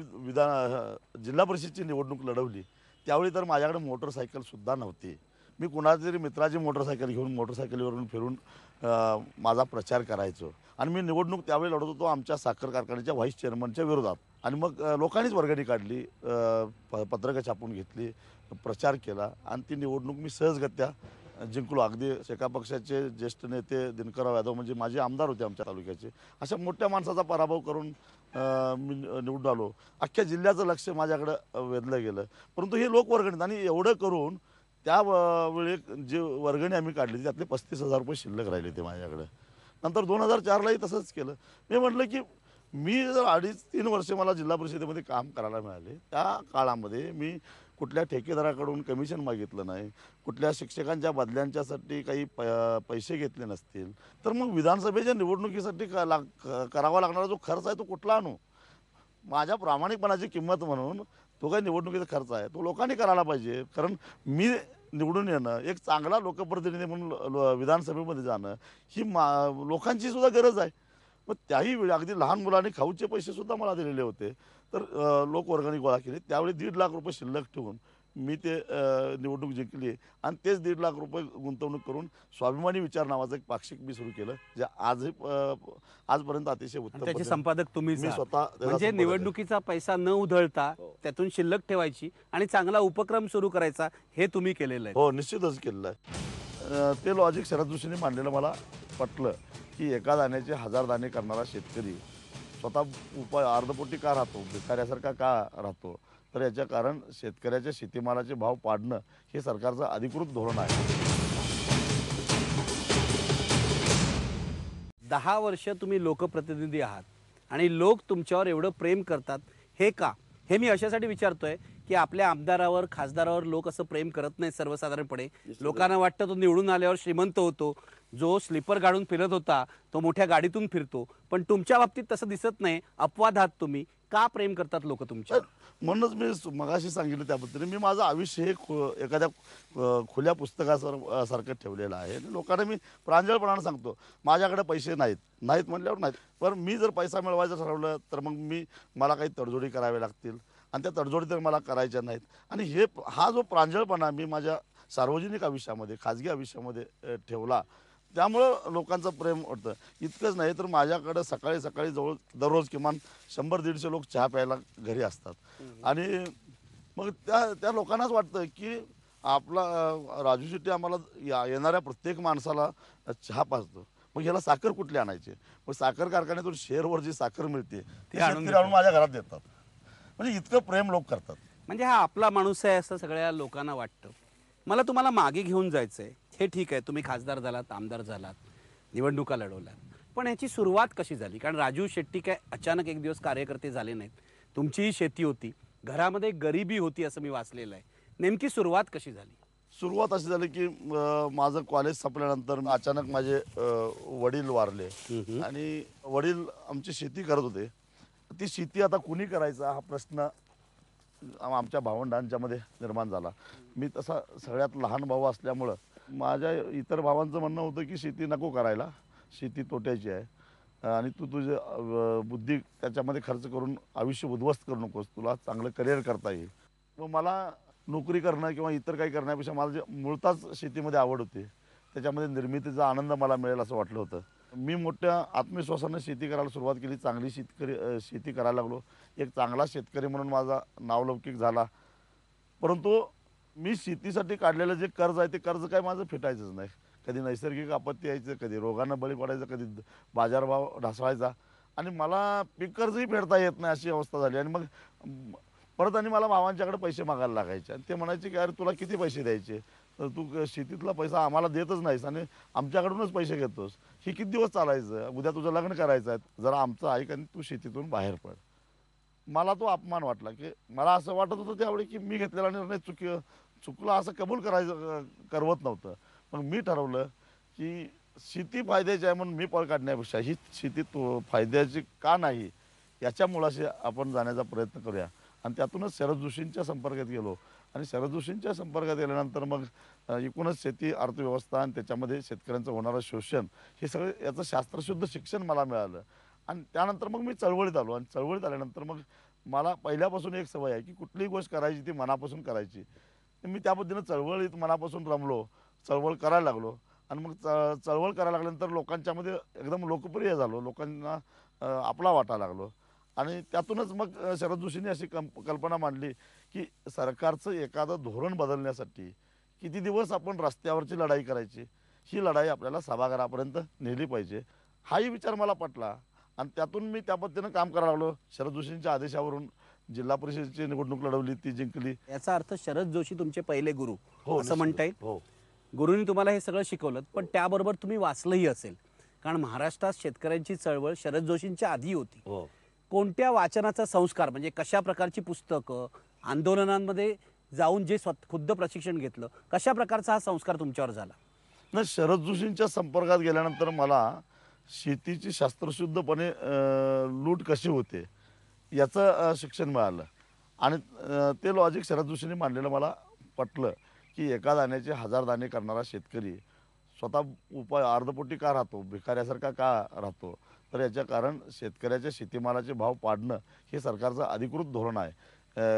जिल्हा परिषदची निवडणूक लढवली त्यावेळी तर माझ्याकडे मोटरसायकल सुद्धा नव्हती. मी कुणाच्या तरी मित्राची मोटरसायकल घेऊन मोटरसायकलीवरून फिरून माझा प्रचार करायचो आणि मी निवडणूक त्यावेळी लढत होतो आमच्या साखर कारखान्याच्या व्हाईस चेअरमनच्या विरोधात. आणि मग लोकांनीच वर्गणी काढली, पत्रकं छापून घेतली, प्रचार केला आणि ती निवडणूक मी सहजगत्या जिंकलो. अगदी एका पक्षाचे ज्येष्ठ नेते दिनकरराव यादव म्हणजे माझे आमदार होते आमच्या तालुक्याचे, अशा मोठ्या माणसाचा पराभव करून मी निवडून आलो. अख्ख्या जिल्ह्याचं लक्ष माझ्याकडं वेधलं गेलं. परंतु हे लोकवर्गणीत आणि एवढं करून त्यावेळी जे वर्गणी आम्ही काढली त्यातले 35,000 रुपये शिल्लक राहिले ते माझ्याकडे. नंतर 2004लाही तसंच केलं. मी म्हटलं की मी जर 2.5-3 वर्ष मला जिल्हा परिषदेमध्ये काम करायला मिळाले, त्या काळामध्ये मी कुठल्या ठेकेदाराकडून कमिशन मागितलं नाही, कुठल्या शिक्षकांच्या बदल्यांच्यासाठी काही पैसे घेतले नसतील, तर मग विधानसभेच्या निवडणुकीसाठी करावा लागणारा जो खर्च आहे तो कुठला आणू? माझ्या प्रामाणिकपणाची किंमत म्हणून तो काही निवडणुकीचा खर्च आहे तो लोकांनी करायला पाहिजे. कारण मी निवडून येणं, एक चांगला लोकप्रतिनिधी म्हणून विधानसभेमध्ये जाणं ही लोकांची सुद्धा गरज आहे. मग त्याही वेळी अगदी लहान मुलांनी खाऊचे पैसे सुद्धा मला दिलेले होते. तर लोकवर्गणी गोळा केली. त्यावेळी 1.5 लाख रुपये शिल्लक ठेवून मी ते निवडणूक जिंकली आणि तेच 1.5 लाख रुपये गुंतवणूक करून स्वाभिमानी विचार नावाचं एक पाक्षिक मी सुरू केलं, जे आजपर्यंत अतिशय उत्तम. त्याचे संपादक तुम्ही स्वतः. म्हणजे निवडणुकीचा पैसा न उधळता त्यातून शिल्लक ठेवायची आणि चांगला उपक्रम सुरू करायचा, हे तुम्ही केलेलं आहे. हो, निश्चितच केलेलं आहे. ते लॉजिक शरद जोशींनी मांडलेलं मला पटलं की एका दाण्याचे 1000 दाणे करणारा शेतकरी स्वतः अर्धपोटी का राहतो, भिकाऱ्यासारखा का राहतो? तर याचं कारण शेतकऱ्याच्या शेतीमालाचे भाव पाडणं हे सरकारचं अधिकृत धोरण आहे. 10 वर्ष तुम्ही लोकप्रतिनिधी आहात आणि लोक तुमच्यावर एवढं प्रेम करतात, हे का? हे मी अशासाठी विचारतोय की आपल्या आमदारावर खासदारावर लोक असं प्रेम करत नाहीत सर्वसाधारणपणे. लोकांना वाटतं तो निवडून आल्यावर श्रीमंत होतो, जो स्लीपर गाडून फिरत होता तो मोठ्या गाडीतून फिरतो. पण तुमच्या बाबतीत तसं दिसत नाही. अपवाद आहात तुम्ही. का प्रेम करतात लोक तुमच्या? म्हणूनच मी मगाशी सांगितलं त्या पद्धतीने मी माझं आयुष्य हे एखाद्या खुल्या पुस्तकासारखं ठेवलेलं आहे आणि लोकांना मी प्रांजळपणाने सांगतो माझ्याकडे पैसे नाहीत म्हटल्यावर नाहीत, पण मी जर पैसा मिळवायचं ठरवलं तर मग मला काही तडजोडी कराव्या लागतील आणि त्या तडजोडी तर मला करायच्या नाहीत. आणि हा जो प्रांजळपणा मी माझ्या सार्वजनिक आयुष्यामध्ये खाजगी आयुष्यामध्ये ठेवला, त्यामुळं लोकांचं प्रेम वाटतं. इतकंच नाही तर माझ्याकडं सकाळी सकाळी दररोज किमान 100-150 लोक चहा प्यायला घरी असतात आणि मग त्या लोकांनाच वाटतं की आपला राजू शेट्टी आम्हाला येणाऱ्या प्रत्येक माणसाला चहा पाजतो. मग ह्याला साखर कुठली आणायची? मग साखर कारखान्यातून शेअरवर जी साखर मिळते ती शेतकरी आणून माझ्या घरात देतात. म्हणजे इतकं प्रेम लोक करतात. म्हणजे हा आपला माणूस आहे असं सगळ्या लोकांना वाटतं. मला तुम्हाला मागे घेऊन जायचंय. हे ठीक आहे, तुम्ही खासदार झालात, आमदार झालात, निवडणुका लढवल्यात, पण याची सुरुवात कशी झाली? कारण राजू शेट्टी काय अचानक एक दिवस कार्यकर्ते झाले नाहीत. तुमचीही शेती होती, घरामध्ये गरिबी होती असं मी वाचलेलं आहे. नेमकी सुरुवात कशी झाली? सुरुवात अशी झाली की माझं कॉलेज संपल्यानंतर अचानक माझे वडील वारले आणि वडील आमची शेती करत होते. ती शेती आता कुणी करायचा हा प्रश्न आमच्या भावंडांच्यामध्ये निर्माण झाला. मी तसा सगळ्यात लहान भाऊ असल्यामुळं माझ्या इतर भावांचं म्हणणं होतं की शेती नको करायला, शेती तोट्याची आहे आणि तू तुझे बुद्धी त्याच्यामध्ये खर्च करून आयुष्य उद्ध्वस्त करू नकोस, तुला चांगलं करिअर करता येईल. मग मला नोकरी करणं किंवा इतर काही करण्यापेक्षा मला जे मुळातच शेतीमध्ये आवड होती, त्याच्यामध्ये निर्मितीचा आनंद मला मिळेल असं वाटलं होतं. मी मोठ्या आत्मविश्वासानं शेती करायला सुरुवात केली. चांगली शेती करायला लागलो. एक चांगला शेतकरी म्हणून माझा नावलौकिक झाला. परंतु मी शेतीसाठी काढलेलं जे कर्ज आहे ते कर्ज काय माझं फिटायचंच नाही. कधी नैसर्गिक आपत्ती यायचं, कधी रोगानं बळी पडायचं, कधी बाजारभाव ढासळायचा आणि मला पीक कर्जही फेडता येत नाही अशी अवस्था झाली. आणि मग परत आणि मला भावांच्याकडे पैसे मागायला लागायचे आणि ते म्हणायचे की अरे तुला किती पैसे द्यायचे, तर तू शेतीतला पैसा आम्हाला देतच नाहीस आणि आमच्याकडूनच पैसे घेतोस. ही किती दिवस चालायचं? उद्या तुझं लग्न करायचं आहे, जरा आमचं ऐक आणि तू शेतीतून बाहेर पड. मला तो अपमान वाटला की मला असं वाटत होतं त्यावेळी की मी घेतलेला निर्णय चुकला असं कबूल करवत नव्हतं. मग मी ठरवलं की शेती फायद्याची आहे म्हणून मी पळ काढण्यापेक्षा ही शेती फायद्याची का नाही याच्या मुळाशी आपण जाण्याचा प्रयत्न करूया. आणि त्यातूनच शरद जोशींच्या संपर्कात गेलो आणि शरद जोशींच्या संपर्कात गेल्यानंतर मग एकूणच शेती अर्थव्यवस्था आणि त्याच्यामध्ये शेतकऱ्यांचं होणारं शोषण हे सगळं याचं शास्त्रशुद्ध शिक्षण मला मिळालं. आणि त्यानंतर मग मी चळवळीत आलो आणि चळवळीत आल्यानंतर मग मला पहिल्यापासून एक सवय आहे की कुठलीही गोष्ट करायची ती मनापासून करायची. मी त्या पद्धतीनं चळवळीत मनापासून रमलो, चळवळ करायला लागलो आणि मग चळवळ करायला लागल्यानंतर लोकांच्यामध्ये एकदम लोकप्रिय झालो, लोकांना आपला वाटायला लागलो. आणि त्यातूनच मग शरद जोशींनी अशी कल्पना मांडली की सरकारचं एखादं धोरण बदलण्यासाठी किती दिवस आपण रस्त्यावरची लढाई करायची, ही लढाई आपल्याला सभागृहापर्यंत नेली पाहिजे. हाही विचार मला पटला आणि त्यातून मी त्या पद्धतीनं काम करायला लागलो. शरद जोशींच्या आदेशावरून जिल्हा परिषदेची निवडणूक लढवली, ती जिंकली. याचा अर्थ शरद जोशी तुमचे पहिले गुरु हो, असं म्हणता येईल? हो. गुरुंनी तुम्हाला हे सगळं शिकवलं, पण त्याबरोबर तुम्ही वाचलंही असेल. कारण महाराष्ट्रात शेतकऱ्यांची चळवळ शरद जोशींच्या आधी होती. हो. कोणत्या वाचनाचा संस्कार, म्हणजे कशा प्रकारची पुस्तकं, आंदोलनांमध्ये जाऊन जे खुद्द प्रशिक्षण घेतलं, कशा प्रकारचा हा संस्कार तुमच्यावर झाला? नाही, शरद जोशींच्या संपर्कात गेल्यानंतर मला शेतीची शास्त्रशुद्धपणे लूट कशी होते याचं शिक्षण मिळालं आणि ते लॉजिक शरद जोशींनी मांडलेलं मला पटलं की एका दाण्याचे 1000 दाणे करणारा शेतकरी स्वतः अर्धपोटी का राहतो, भिकाऱ्यासारखा का राहतो, तर याचं कारण शेतकऱ्याच्या शेतीमालाचे भाव पाडणं हे सरकारचं अधिकृत धोरण आहे.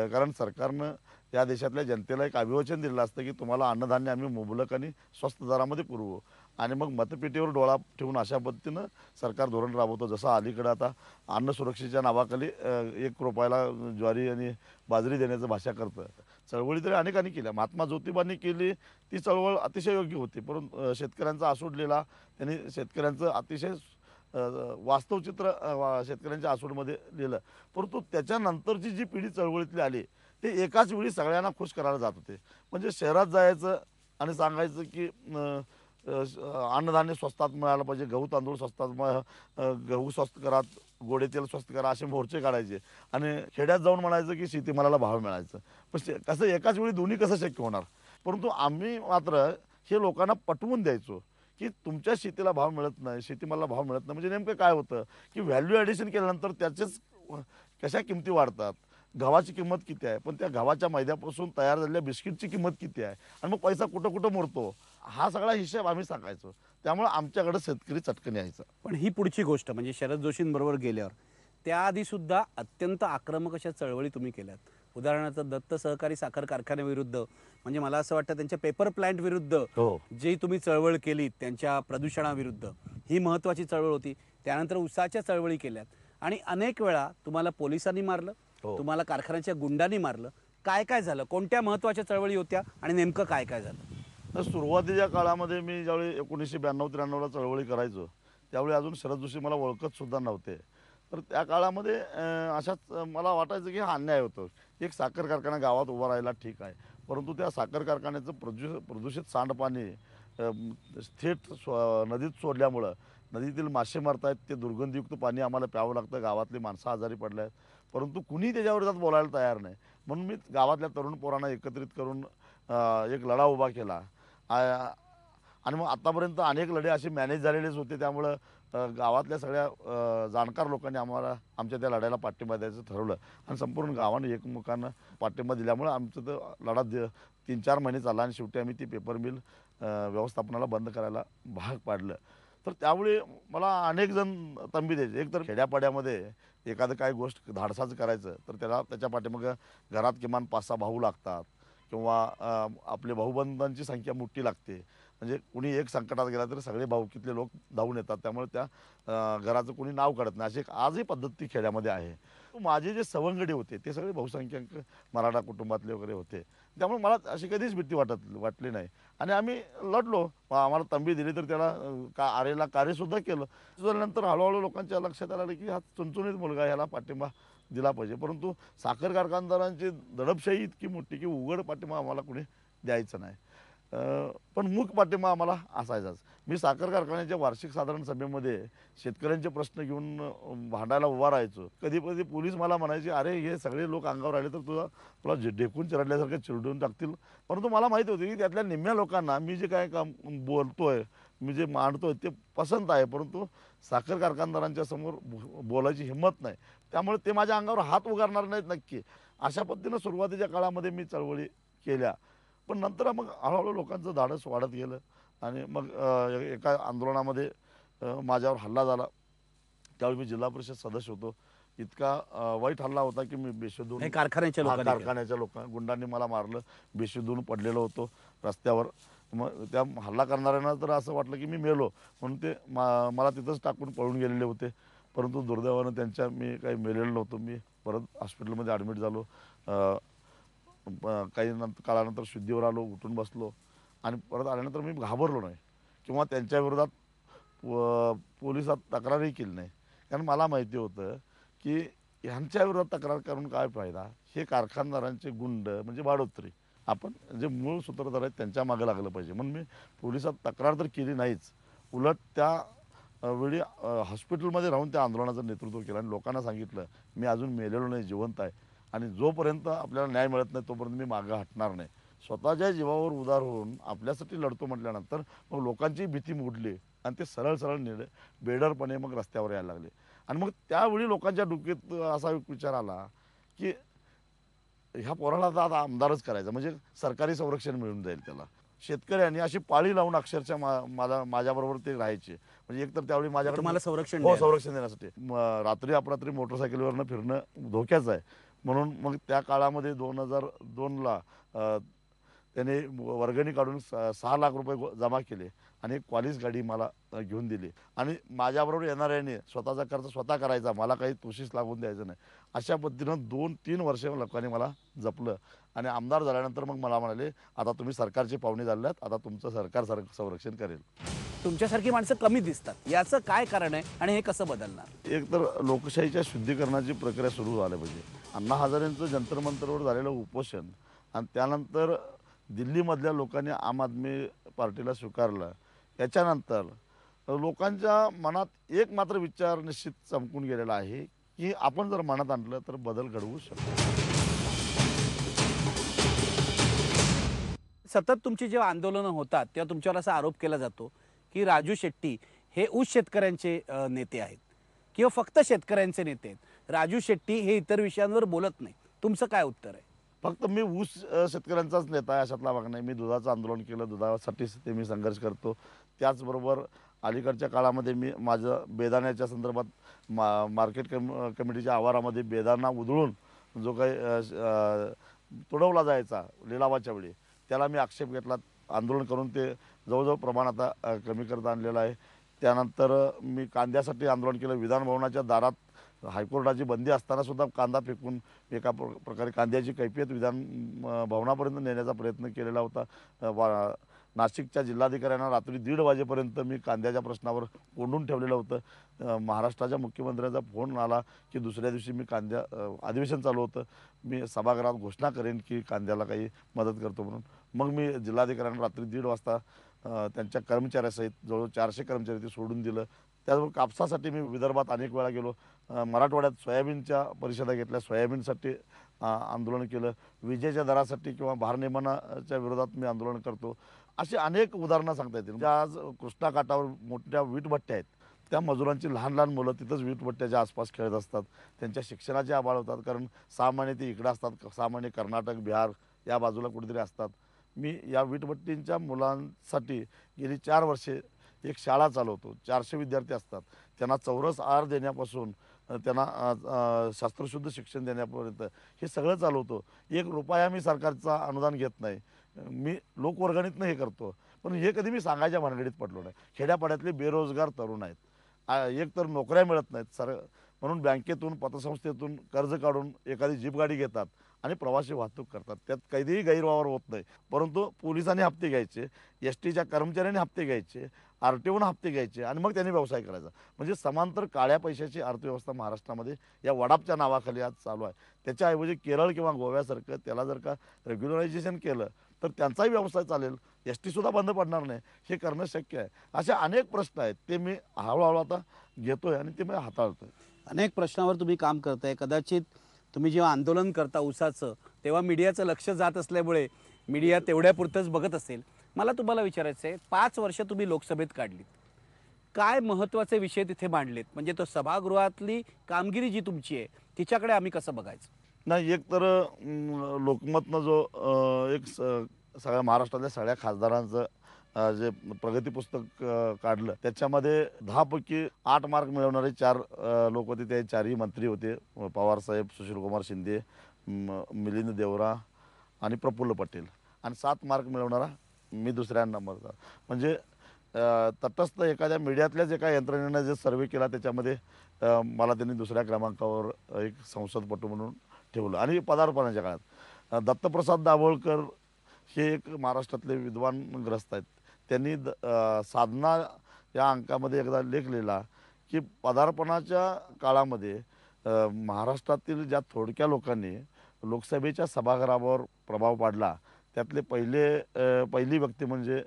कारण सरकारनं या देशातल्या जनतेला एक अभिवचन दिलं असतं की तुम्हाला अन्नधान्य आम्ही मुबलक आणि स्वस्त दरामध्ये पुरवू आणि मग मतपेटीवर डोळा ठेवून अशा पद्धतीनं सरकार धोरण राबवतं. जसं अलीकडं आता अन्न सुरक्षेच्या नावाखाली 1 रुपयाला ज्वारी आणि बाजरी देण्याचं भाषा करतं. चळवळी तरी अनेकांनी केल्या, महात्मा ज्योतिबांनी केली, ती चळवळ अतिशय योग्य होती. परंतु शेतकऱ्यांचा आसूडलेला त्यांनी शेतकऱ्यांचं अतिशय वास्तव चित्र शेतकऱ्यांच्या आसूडमध्ये लिहिलं. परंतु त्याच्यानंतरची जी पिढी चळवळीतली आली ते एकाच वेळी सगळ्यांना खुश करायला जात होते. म्हणजे शहरात जायचं आणि सांगायचं की अन्नधान्य स्वस्तात मिळालं पाहिजे, गहू तांदूळ स्वस्तात, गहू स्वस्त करा, गोडे तेल स्वस्त करा असे मोर्चे काढायचे आणि खेड्यात जाऊन म्हणायचं की शेतीमालाला भाव मिळायचं. पण कसं एकाच वेळी दोन्ही कसं शक्य होणार. परंतु आम्ही मात्र हे लोकांना पटवून द्यायचो की तुमच्या शेतीला भाव मिळत नाही, शेतीमालाला भाव मिळत नाही. म्हणजे नेमकं काय होतं की व्हॅल्यू ॲडिशन केल्यानंतर त्याचेच कशा किमती वाढतात. गव्हाची किंमत किती आहे, पण त्या गव्हाच्या मैद्यापासून तयार झालेल्या बिस्किटची किंमत किती आहे आणि मग पैसा कुठं कुठं मोडतो, हा सगळा हिशेब आम्ही सांगायचो. त्यामुळे आमच्याकडे शेतकरी चटकन यायचा. पण ही पुढची गोष्ट म्हणजे शरद जोशींबरोबर गेल्यावर त्याआधी सुद्धा अत्यंत आक्रमक अशा चळवळी तुम्ही केल्यात. उदाहरणार्थ दत्त सहकारी साखर कारखान्याविरुद्ध, म्हणजे मला असं वाटतं त्यांच्या पेपर प्लांट विरुद्ध हो. जी तुम्ही चळवळ केली, त्यांच्या प्रदूषणाविरुद्ध, ही महत्त्वाची चळवळ होती. त्यानंतर उसाच्या चळवळी केल्यात आणि अनेक वेळा तुम्हाला पोलिसांनी मारलं, हो. तुम्हाला कारखान्याच्या गुंडांनी मारलं. काय काय झालं, कोणत्या महत्त्वाच्या चळवळी होत्या आणि नेमकं काय काय झालं? तर सुरुवातीच्या काळामध्ये मी ज्यावेळी 1992-93ला चळवळी करायचो त्यावेळी अजून शरद जोशी मला ओळखत सुद्धा नव्हते. तर त्या काळामध्ये अशाच मला वाटायचं की हा अन्याय होतो. एक साखर कारखाना गावात उभा राहिला ठीक आहे, परंतु त्या साखर कारखान्याचं प्रदूषित सांडपाणी थेट नदीत सोडल्यामुळं नदीतील मासे मरतायत. ते दुर्गंधीयुक्त पाणी आम्हाला प्यावं लागतं. गावातली माणसं आजारी पडले आहेत, परंतु कुणी त्याच्या विरोधात बोलायला तयार नाही. म्हणून मी गावातल्या तरुण पोरांना एकत्रित करून एक लढा उभा केला. आणि मग आतापर्यंत अनेक लढे असे मॅनेज झालेलेच होते. त्यामुळं गावातल्या सगळ्या जाणकार लोकांनी आम्हाला आमच्या त्या लढ्याला पाठिंबा द्यायचं ठरवलं आणि संपूर्ण गावाने एकमुखानं पाठिंबा दिल्यामुळं आमचं तर लढा 3-4 महिने चालला आणि शेवटी आम्ही ती पेपर मिल व्यवस्थापनाला बंद करायला भाग पाडलं. तर त्यावेळी मला अनेक जण तंबी द्यायचे. एक तर खेड्यापाड्यामध्ये एखादं काही गोष्ट धाडसाचं करायचं तर त्याच्या पाठीमागं घरात किमान 5-6 भाऊ लागतात किंवा आपले भाऊबंधांची संख्या मोठी लागते. म्हणजे कुणी एक संकटात गेला तर सगळे भाऊकीतले लोक धावून येतात. त्यामुळे त्या घराचं कुणी नाव काढत नाही. अशी एक आजही पद्धत ती खेड्यामध्ये आहे. माझे जे सवंगडी होते ते सगळे बहुसंख्याक मराठा कुटुंबातले वगैरे होते. त्यामुळे मला अशी कधीच भीती वाटली नाही आणि आम्ही लढलो. आम्हाला तंबी दिली तर त्याला आरेला कार्यसुद्धा केलं. नंतर हळूहळू लोकांच्या लक्षात आलं की हा चुणचुणीत मुलगा, ह्याला पाठिंबा दिला पाहिजे. परंतु साखर कारखानदारांची दडपशाही इतकी मोठी की उघड पाठिंबा आम्हाला कुणी द्यायचं नाही. पण मूक पाठिंबा आम्हाला असायचाच. मी साखर कारखान्याच्या वार्षिक साधारण सभेमध्ये शेतकऱ्यांचे प्रश्न घेऊन भांडायला उभा राहायचो. कधी कधी पोलीस मला म्हणायचे, अरे हे सगळे लोक अंगावर आले तर तुला ढेकून चिरडल्यासारखं चिरडून टाकतील. परंतु मला माहिती होतं की त्यातल्या निम्म्या लोकांना मी जे काय काम बोलतोय, मी जे मांडतोय ते पसंत आहे, परंतु साखर कारखानदारांच्या समोर बोलायची हिंमत नाही. त्यामुळे ते माझ्या अंगावर हात उगारणार नाहीत नक्की. अशा पद्धतीनं सुरुवातीच्या काळामध्ये मी चळवळी केल्या. पण नंतर मग हळूहळू लोकांचं धाडस वाढत गेलं आणि मग एका आंदोलनामध्ये माझ्यावर हल्ला झाला. त्यावेळी मी जिल्हा परिषद सदस्य होतो. इतका वाईट हल्ला होता की मी बेशुद्ध होऊन, कारखान्याच्या गुंडांनी मला मारलं. बेशुद्ध होऊन पडलेलो होतो रस्त्यावर. मग त्या हल्ला करणाऱ्यांना तर असं वाटलं की मी मेलो म्हणून ते मला तिथंच टाकून पळून गेलेले होते. परंतु दुर्दैवानं मी काही मेलेलो नव्हतो. मी परत हॉस्पिटलमध्ये ॲडमिट झालो. काही काळानंतर शुद्धीवर आलो, उठून बसलो आणि परत आल्यानंतर मी घाबरलो नाही किंवा त्यांच्या विरोधात पोलिसात तक्रारही केली नाही. कारण मला माहिती होतं की ह्यांच्या विरोधात तक्रार करून काय फायदा. हे कारखानदारांचे गुंड म्हणजे बाडोत्री. आपण जे मूळ सूत्रधार आहेत त्यांच्या मागे लागलं पाहिजे. म्हणून मी पोलिसात तक्रार तर केली नाहीच. उलट त्या वेळी हॉस्पिटलमध्ये राहून त्या आंदोलनाचं नेतृत्व केलं आणि लोकांना सांगितलं मी अजून मेलेलो नाही, जिवंत आहे आणि जोपर्यंत आपल्याला न्याय मिळत नाही तोपर्यंत मी मागं हटणार नाही. स्वतःच्या जीवावर उदार होऊन आपल्यासाठी लढतो म्हटल्यानंतर मग लोकांची भीती मोडली आणि ते सरळ बेडरपणे मग रस्त्यावर यायला लागले. आणि मग त्यावेळी लोकांच्या डोक्यात असा एक विचार आला की ह्या पोराला आता आमदारच करायचं म्हणजे सरकारी संरक्षण मिळून जाईल त्याला. शेतकऱ्यांनी अशी पाळी लावून अक्षरशः माझ्याबरोबर ते राहायचे. म्हणजे एकतर त्यावेळी माझ्याकडे तुम्हाला संरक्षण संरक्षण देण्यासाठी रात्री अपरात्री मोटरसायकलवरनं फिरणं धोक्याचं आहे. म्हणून मग त्या काळामध्ये 2002ला त्याने वर्गणी काढून 6 लाख रुपये जमा केले आणि एक क्वालिस गाडी मला घेऊन दिली आणि माझ्याबरोबर येणाऱ्याने स्वतःचा खर्च स्वतः करायचा, मला काही तुशीस लागून द्यायचं नाही. अशा पद्धतीनं 2-3 वर्ष लोकांनी मला जपलं आणि आमदार झाल्यानंतर मग मला म्हणाले, आता तुम्ही सरकारचे पाहुणे झाल्यात, आता तुमचं सरकार संरक्षण करेल. तुमच्यासारखी माणसं कमी दिसतात, याचं काय कारण आहे आणि हे कसं बदलणार? एक तर लोकशाहीच्या शुद्धीकरणाची प्रक्रिया सुरू झाली पाहिजे. अण्णा हजारेंचं जंतर मंतरवर झालेलं उपोषण आणि त्यानंतर दिल्लीमधल्या लोकांनी आम आदमी पार्टीला स्वीकारलं. याच्यानंतर लोकांच्या मनात एक मात्र विचार निश्चित चमकून गेलेला आहे की आपण जर मनात आणलं तर बदल घडवू शकतो. सतत तुमची जेव्हा आंदोलनं होतात तेव्हा तुमच्यावर असा आरोप केला जातो की राजू शेट्टी हे ऊस शेतकऱ्यांचे नेते आहेत किंवा फक्त शेतकऱ्यांचे नेते आहेत. राजू शेट्टी हे इतर विषयांवर बोलत नाही. तुमचं काय उत्तर आहे? फक्त मी ऊस शेतकऱ्यांचाच नेता आहे अशातला भाग नाही. मी दुधाचं आंदोलन केलं, दुधासाठीच ते मी संघर्ष करतो. त्याचबरोबर अलीकडच्या काळामध्ये मी माझं बेदाण्याच्या संदर्भात मार्केट कमिटीच्या आवारामध्ये बेदाणा उधळून जो काही तुडवला जायचा लिलावाच्या वेळी त्याला मी आक्षेप घेतला. आंदोलन करून ते जवळजवळ प्रमाण आता कमी करता आणलेलं आहे. त्यानंतर मी कांद्यासाठी आंदोलन केलं. विधानभवनाच्या दारात हायकोर्टाची बंदी असताना सुद्धा कांदा फेकून एका प्रकारे कांद्याची कैफियत विधान भवनापर्यंत नेण्याचा प्रयत्न केलेला होता. नाशिकच्या जिल्हाधिकाऱ्यांना रात्री 1:30 वाजेपर्यंत मी कांद्याच्या प्रश्नावर कोंडून ठेवलेलं होतं. महाराष्ट्राच्या मुख्यमंत्र्यांचा फोन आला की दुसऱ्या दिवशी मी अधिवेशन चालू होतं, मी सभागृहात घोषणा करेन की कांद्याला काही मदत करतो म्हणून. मग मी जिल्हाधिकाऱ्यांना रात्री 1:30 वाजता त्यांच्या कर्मचाऱ्यासहित जवळजवळ 400 कर्मचारी ते सोडून दिलं. त्याचबरोबर कापसासाठी मी विदर्भात अनेक वेळा गेलो. मराठवाड्यात सोयाबीनच्या परिषदा घेतल्या, सोयाबीनसाठी आंदोलन केलं. विजेच्या दरासाठी किंवा भारनियमनाच्या विरोधात मी आंदोलन करतो. अशी अनेक उदाहरणं सांगता येतील. आज कृष्णा काठावर मोठ्या वीटभट्ट्या आहेत. त्या मजुरांची लहान लहान मुलं तिथंच वीटभट्ट्याच्या आसपास खेळत असतात. त्यांच्या शिक्षणाचे आभाळ होतात, कारण 6 महिने ते इकडं असतात, 6 महिने कर्नाटक बिहार या बाजूला कुठेतरी असतात. मी या वीटभट्टींच्या मुलांसाठी गेली 4 वर्षे एक शाळा चालवतो. 400 विद्यार्थी असतात. त्यांना चौरस आहार देण्यापासून त्यांना शास्त्रशुद्ध शिक्षण देण्यापर्यंत हे सगळं चालवतो. 1 रुपया मी सरकारचा अनुदान घेत नाही. मी लोकवर्गणीतनं हे करतो. पण हे कधी मी सांगायच्या भानगडीत पडलो नाही. खेड्यापाड्यातले बेरोजगार तरुण आहेत. एक तर नोकऱ्या मिळत नाहीत म्हणून बँकेतून पतसंस्थेतून कर्ज काढून एखादी जीप गाडी घेतात आणि प्रवासी वाहतूक करतात. त्यात कधीही गैरवावर होत नाही. परंतु पोलिसांनी हप्ते घ्यायचे, एसटीच्या कर्मचाऱ्यांनी हप्ते घ्यायचे, आरटीओनं हप्ते घ्यायचे आणि मग त्यांनी व्यवसाय करायचा. म्हणजे समांतर काळ्या पैशाची अर्थव्यवस्था महाराष्ट्रामध्ये या वडापच्या नावाखाली आज चालू आहे. त्याच्याऐवजी केरळ किंवा गोव्यासारखं त्याला जर का रेग्युलरायझेशन केलं तर त्यांचाही व्यवसाय चालेल, एस टीसुद्धा बंद पडणार नाही. हे करणं शक्य आहे. असे अनेक प्रश्न आहेत, ते मी हळूहळू आता घेतोय आणि ते मी हाताळतोय. अनेक प्रश्नावर तुम्ही काम करताय. कदाचित तुम्ही जेव्हा आंदोलन करता ऊसाचं तेव्हा मीडियाचं लक्ष जात असल्यामुळे मीडिया तेवढ्यापुरतंच बघत असेल. मला तुम्हाला विचारायचं आहे, 5 वर्ष तुम्ही लोकसभेत काढलीत, काय महत्त्वाचे विषय तिथे मांडलेत? म्हणजे तो सभागृहातली कामगिरी जी तुमची आहे तिच्याकडे आम्ही कसं बघायचं? नाही, एक तर लोकमतनं जो एक सगळ्या महाराष्ट्रातल्या सगळ्या खासदारांचं जे प्रगती पुस्तक काढलं त्याच्यामध्ये 10 पैकी 8 मार्क मिळवणारे 4 लोक होते. ते 4ही मंत्री होते. पवारसाहेब, सुशीलकुमार शिंदे, मिलिंद देवरा आणि प्रफुल्ल पटेल. आणि 7 मार्क मिळवणारा मी दुसऱ्या नंबरचा. म्हणजे तटस्थ एखाद्या मीडियातल्याच एका यंत्रणेनं जे सर्वे केला त्याच्यामध्ये मला त्यांनी दुसऱ्या क्रमांकावर एक संसदपटू म्हणून ठेवलं. आणि पदार्पणाच्या काळात दत्तप्रसाद दाभोळकर हे एक महाराष्ट्रातले विद्वान ग्रस्त आहेत. त्यांनी साधना या अंकामध्ये एकदा लेख लिहिला की पदार्पणाच्या काळामध्ये महाराष्ट्रातील ज्या थोडक्या लोकांनी लोकसभेच्या सभागृहावर प्रभाव पाडला त्यातले पहिली व्यक्ती म्हणजे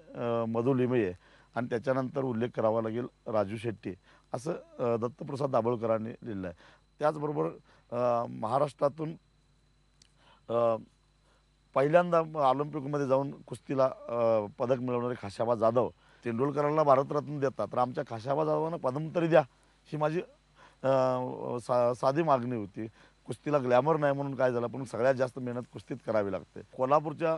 मधु लिमये आणि त्याच्यानंतर उल्लेख करावा लागेल राजू शेट्टी, असं दत्तप्रसाद दाभोळकरांनी लिहिलं आहे. त्याचबरोबर महाराष्ट्रातून पहिल्यांदा ऑलिम्पिकमध्ये जाऊन कुस्तीला पदक मिळवणारे खाशाबा जाधव तेंडुलकरांना भारतरत्न देतात, तर आमच्या खाशाबा जाधवांना पद्म तरी द्या, ही माझी साधी मागणी होती. कुस्तीला ग्लॅमर नाही म्हणून काय झालं, पण सगळ्यात जास्त मेहनत कुस्तीत करावी लागते. कोल्हापूरच्या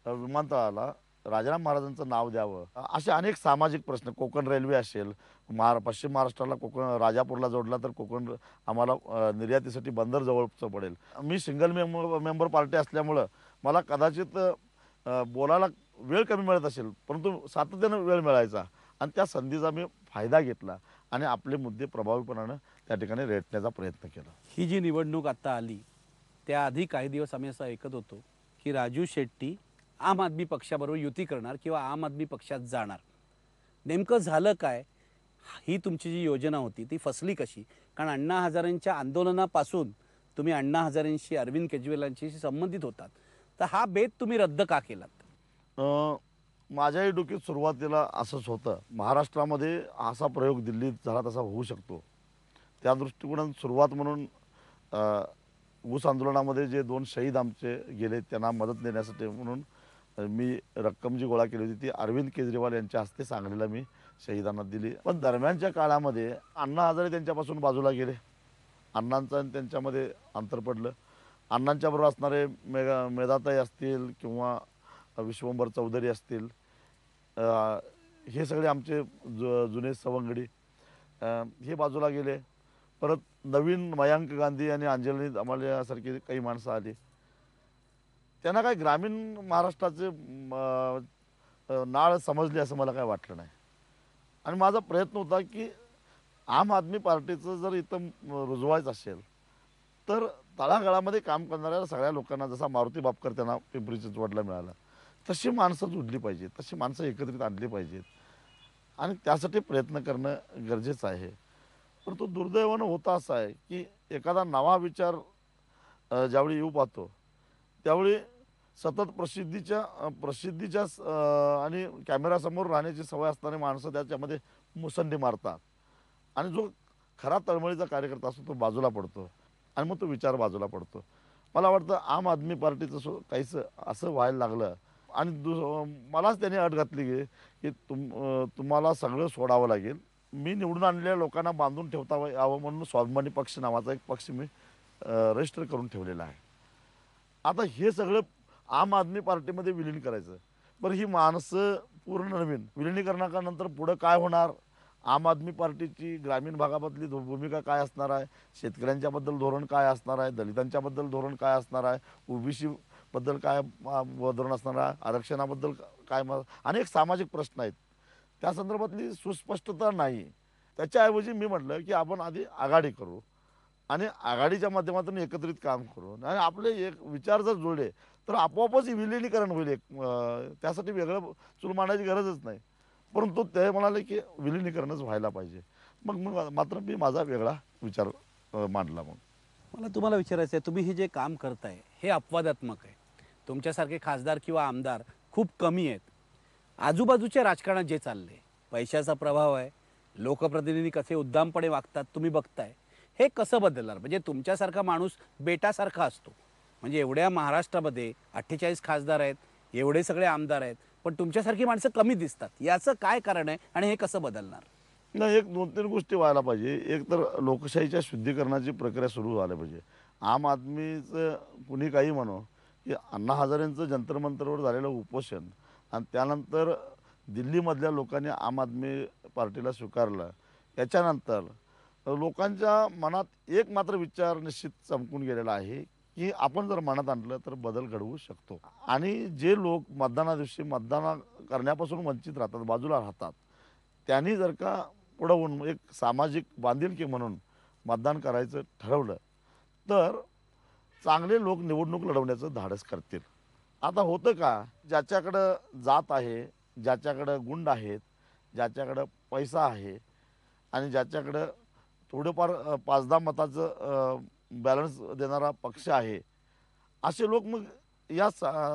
विमानतळाला राजाराम महाराजांचं नाव द्यावं, असे अनेक सामाजिक प्रश्न. कोकण रेल्वे असेल, पश्चिम महाराष्ट्राला कोकण राजापूरला जोडला तर कोकण आम्हाला निर्यातीसाठी बंदर जवळचं पडेल. मी सिंगल मेंबर पार्टी असल्यामुळं मला कदाचित बोलायला वेळ कमी मिळत असेल, परंतु सातत्यानं वेळ मिळायचा आणि त्या संधीचा मी फायदा घेतला आणि आपले मुद्दे प्रभावीपणानं त्या ठिकाणी रेटण्याचा प्रयत्न केला. ही जी निवडणूक आता आली त्याआधी काही दिवस आम्ही असं ऐकत होतो की राजू शेट्टी आम आदमी पक्षाबरोबर युती करणार किंवा आम आदमी पक्षात जाणार. नेमकं झालं काय? ही तुमची जी योजना होती ती फसली कशी? कारण अण्णा हजारेंच्या आंदोलनापासून तुम्ही अण्णा हजारेंशी, अरविंद केजरीवालांशी संबंधित होतात, तर हा बेत तुम्ही रद्द का केलात? माझ्याही डोक्यात सुरुवातीला असंच होतं, महाराष्ट्रामध्ये असा प्रयोग दिल्लीत झाला तसा होऊ शकतो. त्या दृष्टिकोनातून सुरुवात म्हणून ऊस आंदोलनामध्ये जे 2 शहीद आमचे गेले त्यांना मदत देण्यासाठी म्हणून मी रक्कम जी गोळा केली होती ती अरविंद केजरीवाल यांच्या हस्ते सांगलीला मी शहीदांना दिली. पण दरम्यानच्या काळामध्ये अण्णा हजारे त्यांच्यापासून बाजूला गेले. अण्णांचं आणि त्यांच्यामध्ये अंतर पडलं. अण्णांच्याबरोबर असणारे मेधाताई असतील किंवा विश्वंभर चौधरी असतील, हे सगळे आमचे जुने सवंगडी हे बाजूला गेले. परत नवीन मयांक गांधी आणि अंजली दमाले यासारखी काही माणसं आली. त्यांना काय ग्रामीण महाराष्ट्राचे नाळ समजले असं मला काय वाटलं नाही. आणि माझा प्रयत्न होता की आम आदमी पार्टीचं जर इथं रुजवायचं असेल तर तळागाळामध्ये काम करणाऱ्या सगळ्या लोकांना, जसा मारुती बापकर त्यांना पिंपरी चिंचवडला मिळाला, तशी माणसं जुडली पाहिजेत, तशी माणसं एकत्रित आणली पाहिजेत आणि त्यासाठी प्रयत्न करणं गरजेचं आहे. परंतु दुर्दैवानं होतं असं आहे की एखादा नवा विचार ज्यावेळी येऊ पाहतो त्यावेळी सतत प्रसिद्धीच्या आणि कॅमेरासमोर राहण्याची सवय असणारी माणसं त्याच्यामध्ये मुसंडी मारतात आणि जो खरा तळमळीचा कार्यकर्ता असतो तो बाजूला पडतो आणि मग तो विचार बाजूला पडतो. मला वाटतं आम आदमी पार्टीचं काहीच असं व्हायला लागलं आणि मलाच त्यांनी अट घातली की तुम्हाला सगळं सोडावं लागेल. मी निवडून आणलेल्या लोकांना बांधून ठेवता यावं म्हणून स्वाभिमानी पक्ष नावाचा एक पक्ष मी रजिस्टर करून ठेवलेला आहे. आता हे सगळं आम आदमी पार्टीमध्ये विलीन करायचं. बरं, ही माणसं पूर्ण नवीन विलिनीकरणानंतर पुढं काय होणार, आम आदमी पार्टीची ग्रामीण भागामधली भूमिका काय असणार आहे, शेतकऱ्यांच्याबद्दल धोरण काय असणार आहे, दलितांच्याबद्दल धोरण काय असणार आहे, ओबीसी बद्दल काय धोरण असणार आहे, आरक्षणाबद्दल काय, अनेक सामाजिक प्रश्न आहेत, त्या संदर्भातली सुस्पष्टता नाही. त्याच्याऐवजी मी म्हटलं की आपण आधी आघाडी करू आणि आघाडीच्या माध्यमातून एकत्रित काम करू आणि आपले एक विचार जर जुळले तर आपोआपच विलिनीकरण होईल. त्यासाठी वेगळं चूल मांडायची गरजच नाही. परंतु ते म्हणाले की विलिनीकरणच व्हायला पाहिजे. मग मात्र मी माझा वेगळा विचार मांडला. मग मला तुम्हाला विचारायचं आहे, तुम्ही हे जे काम करताय हे अपवादात्मक आहे. तुमच्यासारखे खासदार किंवा आमदार खूप कमी आहेत. आजूबाजूच्या राजकारणात जे चालले, पैशाचा प्रभाव आहे, लोकप्रतिनिधी कसे उद्दामपणे वागतात तुम्ही बघताय. हे कसं बदलणार? म्हणजे तुमच्यासारखा माणूस बेटासारखा असतो. म्हणजे एवढ्या महाराष्ट्रामध्ये 48 खासदार आहेत, एवढे सगळे आमदार आहेत, पण तुमच्यासारखी माणसं कमी दिसतात. याचं काय कारण आहे आणि हे कसं बदलणार? नाही, एक 2-3 गोष्टी व्हायला पाहिजे. एक तर लोकशाहीच्या शुद्धीकरणाची प्रक्रिया सुरू झाली पाहिजे. आम आदमीचं कुणी काही म्हणो की अण्णा हजारेंचं जंतर मंतरवर झालेलं उपोषण आणि त्यानंतर दिल्लीमधल्या लोकांनी आम आदमी पार्टीला स्वीकारलं, याच्यानंतर लोकांच्या मनात एक मात्र विचार निश्चित चमकून गेलेला आहे की आपण जर मनात आणलं तर बदल घडवू शकतो. आणि जे लोक मतदाना दिवशी मतदान करण्यापासून वंचित राहतात, बाजूला राहतात, त्यांनी जर का पुढं होऊन एक सामाजिक बांधिलकी म्हणून मतदान करायचं ठरवलं तर चांगले लोक निवडणूक लढवण्याचं धाडस करतील. आता होतं का, ज्याच्याकडं जात आहे, ज्याच्याकडं गुंड आहेत, ज्याच्याकडं पैसा आहे आणि ज्याच्याकडं थोडंफार 5-10 मताचं बॅलन्स देणारा पक्ष आहे, असे लोक मग या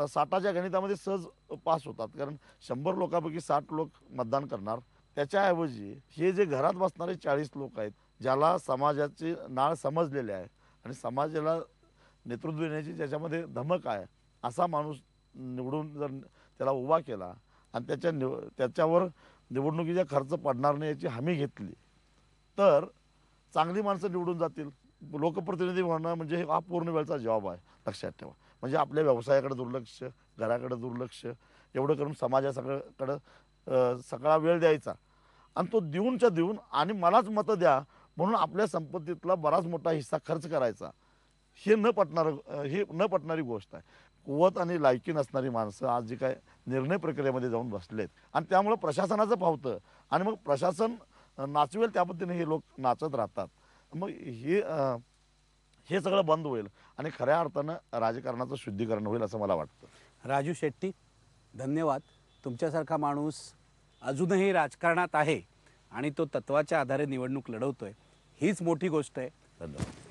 साठाच्या गणितामध्ये सहज पास होतात. कारण 100 लोकांपैकी 60 लोक मतदान करणार. त्याच्याऐवजी हे जे घरात बसणारे 40 लोक आहेत, ज्याला समाजाची नाळ समजलेले आहे आणि समाजाला नेतृत्व देण्याची ज्याच्यामध्ये धमक आहे, असा माणूस निवडून जर त्याला उभा केला आणि त्याच्यावर निवडणुकीचा खर्च पडणार नाही याची हमी घेतली तर चांगली माणसं निवडून जातील. लोकप्रतिनिधी होणं म्हणजे हा पूर्ण वेळचा जॉब आहे, लक्षात ठेवा. म्हणजे आपल्या व्यवसायाकडे दुर्लक्ष, घराकडे दुर्लक्ष, एवढं करून समाजाकडं सगळा वेळ द्यायचा आणि तो देऊन आणि मलाच मतं द्या म्हणून आपल्या संपत्तीतला बराच मोठा हिस्सा खर्च करायचा, हे न पटणारी गोष्ट आहे. कुवत आणि लायकी नसणारी माणसं आज जी काय निर्णय प्रक्रियेमध्ये जाऊन बसलेत आणि त्यामुळं प्रशासनाचं पावतं आणि मग प्रशासन नाचवेल त्या पद्धतीने हे लोक नाचत राहतात. मग हे सगळं बंद होईल आणि खऱ्या अर्थानं राजकारणाचं शुद्धीकरण होईल असं मला वाटतं. राजू शेट्टी, धन्यवाद. तुमच्यासारखा माणूस अजूनही राजकारणात आहे आणि तो तत्वाच्या आधारे निवडणूक लढवतोय, हीच मोठी गोष्ट आहे. धन्यवाद.